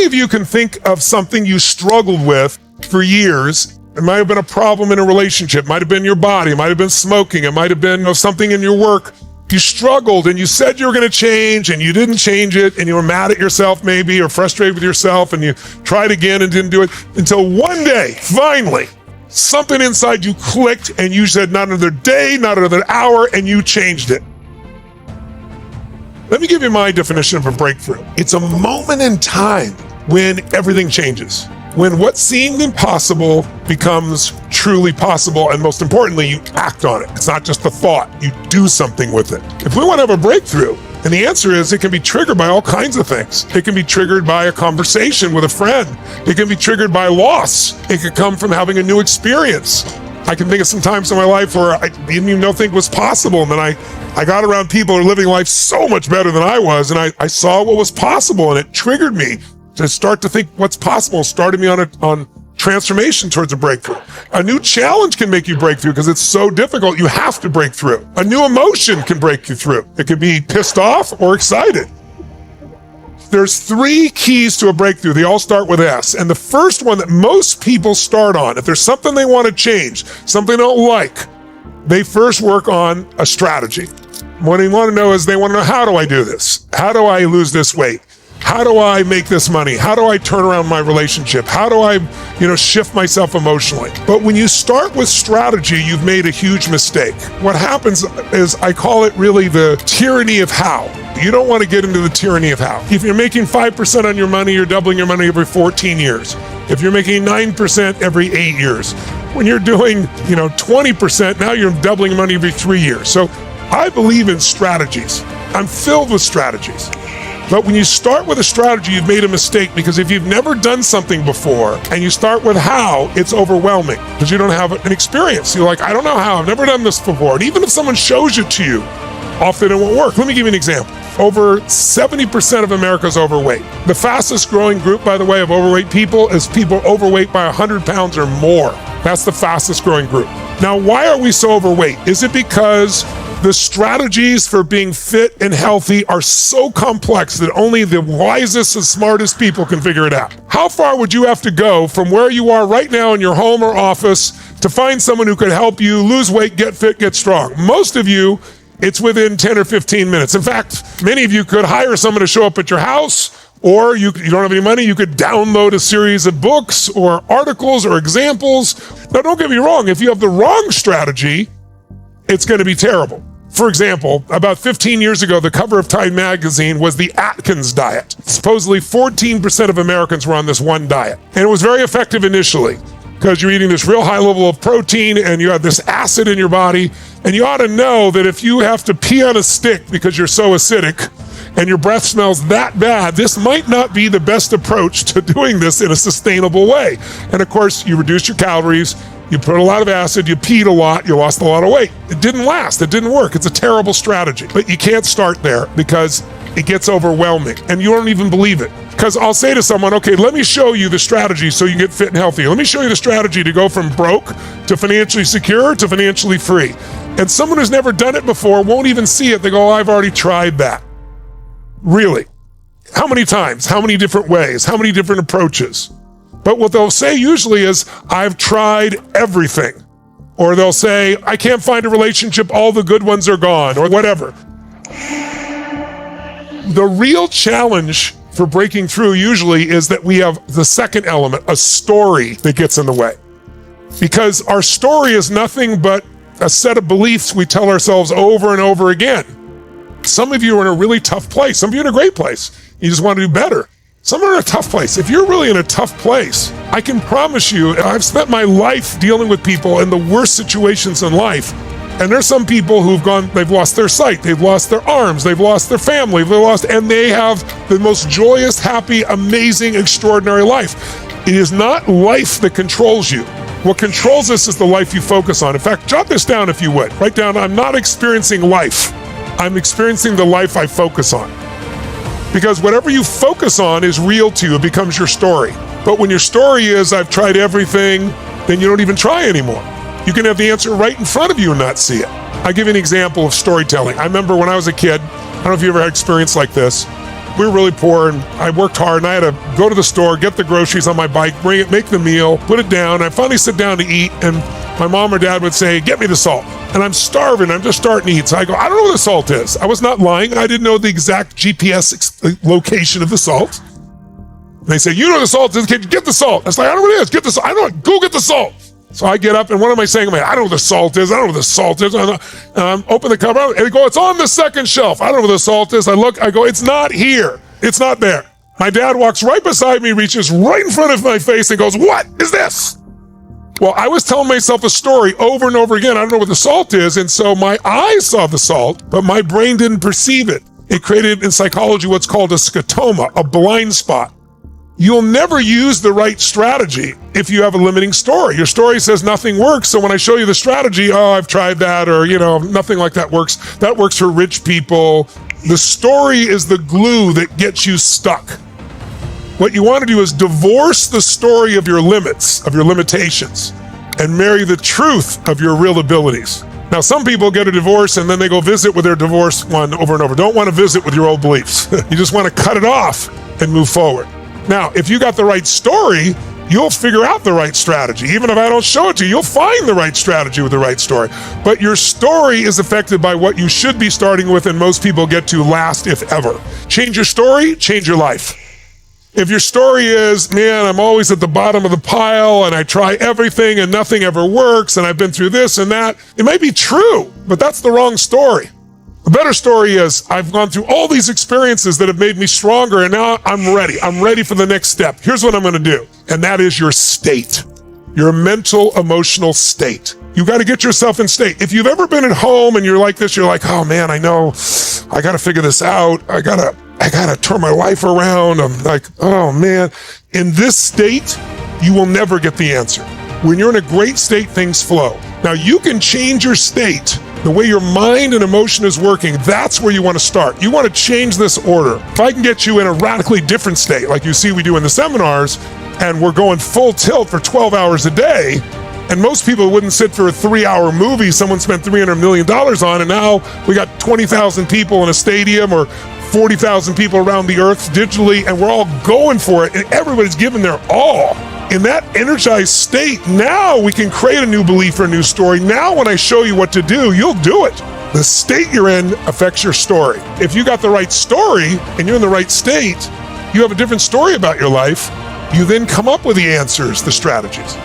many of you can think of something you struggled with for years? It might have been a problem in a relationship, might have been your body, it might have been smoking, it might have been something in your work. You struggled and you said you were going to change and you didn't change it, and you were mad at yourself maybe, or frustrated with yourself, and you tried again and didn't do it until one day, finally, something inside you clicked and you said, not another day, not another hour, and you changed it. Let me give you my definition of a breakthrough. It's a moment in time when everything changes. When what seemed impossible becomes truly possible, and most importantly, you act on it. It's not just a thought, you do something with it. If we want to have a breakthrough, and the answer is it can be triggered by all kinds of things. It can be triggered by a conversation with a friend. It can be triggered by loss. It could come from having a new experience. I can think of some times in my life where I didn't even think was possible, and then I got around people who are living life so much better than I was, and I saw what was possible, and it triggered me to start to think what's possible, started me on transformation towards a breakthrough. A new challenge can make you break through because it's so difficult, you have to break through. A new emotion can break you through. It can be pissed off or excited. There's 3 keys to a breakthrough. They all start with S. And the first one that most people start on, if there's something they want to change, something they don't like, they first work on a strategy. What they want to know is they want to know, how do I do this? How do I lose this weight? How do I make this money? How do I turn around my relationship? How do I, shift myself emotionally? But when you start with strategy, you've made a huge mistake. What happens is, I call it really the tyranny of how. You don't want to get into the tyranny of how. If you're making 5% on your money, you're doubling your money every 14 years. If you're making 9% every 8 years. When you're doing, 20%, now you're doubling your money every 3 years. So I believe in strategies. I'm filled with strategies. But when you start with a strategy, you've made a mistake, because if you've never done something before and you start with how, it's overwhelming because you don't have an experience. You're like, I don't know how, I've never done this before. And even if someone shows it to you, often it won't work. Let me give you an example. Over 70% of America is overweight. The fastest growing group, by the way, of overweight people is people overweight by 100 pounds or more. That's the fastest growing group. Now, why are we so overweight? Is it because the strategies for being fit and healthy are so complex that only the wisest and smartest people can figure it out? How far would you have to go from where you are right now in your home or office to find someone who could help you lose weight, get fit, get strong? Most of you, it's within 10 or 15 minutes. In fact, many of you could hire someone to show up at your house, or you don't have any money, you could download a series of books or articles or examples. Now, don't get me wrong, if you have the wrong strategy, it's going to be terrible. For example, about 15 years ago, the cover of Time magazine was the Atkins diet. Supposedly 14% of Americans were on this one diet. And it was very effective initially because you're eating this real high level of protein and you have this acid in your body. And you ought to know that if you have to pee on a stick because you're so acidic and your breath smells that bad, this might not be the best approach to doing this in a sustainable way. And of course, you reduce your calories, you put a lot of acid, you peed a lot, you lost a lot of weight. It didn't last, it didn't work. It's a terrible strategy. But you can't start there because it gets overwhelming and you don't even believe it. Because I'll say to someone, okay, let me show you the strategy so you get fit and healthy. Let me show you the strategy to go from broke to financially secure to financially free. And someone who's never done it before won't even see it. They go, oh, I've already tried that. Really? How many times? How many different ways? How many different approaches? But what they'll say usually is, I've tried everything. Or they'll say, I can't find a relationship, all the good ones are gone, or whatever. The real challenge for breaking through usually is that we have the second element, a story that gets in the way. Because our story is nothing but a set of beliefs we tell ourselves over and over again. Some of you are in a really tough place. Some of you are in a great place. You just want to do better. Some are in a tough place. If you're really in a tough place, I can promise you, I've spent my life dealing with people in the worst situations in life. And there's some people they've lost their sight, they've lost their arms, they've lost their family, and they have the most joyous, happy, amazing, extraordinary life. It is not life that controls you. What controls us is the life you focus on. In fact, jot this down if you would. Write down, I'm not experiencing life. I'm experiencing the life I focus on. Because whatever you focus on is real to you. It becomes your story. But when your story is, I've tried everything, then you don't even try anymore. You can have the answer right in front of you and not see it. I'll give you an example of storytelling. I remember when I was a kid, I don't know if you ever had experience like this. we were really poor and I worked hard and I had to go to the store, get the groceries on my bike, bring it, make the meal, put it down. I finally sit down to eat and my mom or dad would say, get me the salt. And I'm starving, I'm just starting to eat. So I go, I don't know where the salt is. I was not lying. I didn't know the exact GPS location of the salt. And they say, you know the salt is, can you get the salt? I was like, I don't know what it is, get the salt. I don't know, go get the salt. So I get up and what am I saying? I don't know what the salt is. I don't know what the salt is. Open the cover and I go, it's on the second shelf. I don't know where the salt is. I look, I go, it's not here. It's not there. My dad walks right beside me, reaches right in front of my face and goes, what is this? Well, I was telling myself a story over and over again. I don't know what the salt is. And so my eyes saw the salt, but my brain didn't perceive it. It created in psychology what's called a scotoma, a blind spot. You'll never use the right strategy if you have a limiting story. Your story says nothing works. So when I show you the strategy, oh, I've tried that, or, nothing like that works. That works for rich people. The story is the glue that gets you stuck. What you want to do is divorce the story of your limits, of your limitations, and marry the truth of your real abilities. Now, some people get a divorce and then they go visit with their divorced one over and over. Don't want to visit with your old beliefs. You just want to cut it off and move forward. Now, if you got the right story, you'll figure out the right strategy. Even if I don't show it to you, you'll find the right strategy with the right story. But your story is affected by what you should be starting with, and most people get to last, if ever. Change your story, change your life. If your story is, man, I'm always at the bottom of the pile and I try everything and nothing ever works and I've been through this and that, it might be true, but that's the wrong story. The better story is, I've gone through all these experiences that have made me stronger and now I'm ready. I'm ready for the next step. Here's what I'm going to do. And that is your state, your mental, emotional state. You got to get yourself in state. If you've ever been at home and you're like this, you're like, oh man, I know, I got to figure this out. I gotta turn my life around. I'm like, oh man. In this state, you will never get the answer. When you're in a great state, things flow. Now you can change your state. The way your mind and emotion is working, that's where you want to start. You want to change this order. If I can get you in a radically different state, like you see we do in the seminars, and we're going full tilt for 12 hours a day, and most people wouldn't sit for a 3-hour movie someone spent $300 million on, and now we got 20,000 people in a stadium or 40,000 people around the earth digitally, and we're all going for it, and everybody's giving their all. In that energized state, now we can create a new belief or a new story. Now when I show you what to do, you'll do it. The state you're in affects your story. If you got the right story and you're in the right state, you have a different story about your life. You then come up with the answers, the strategies.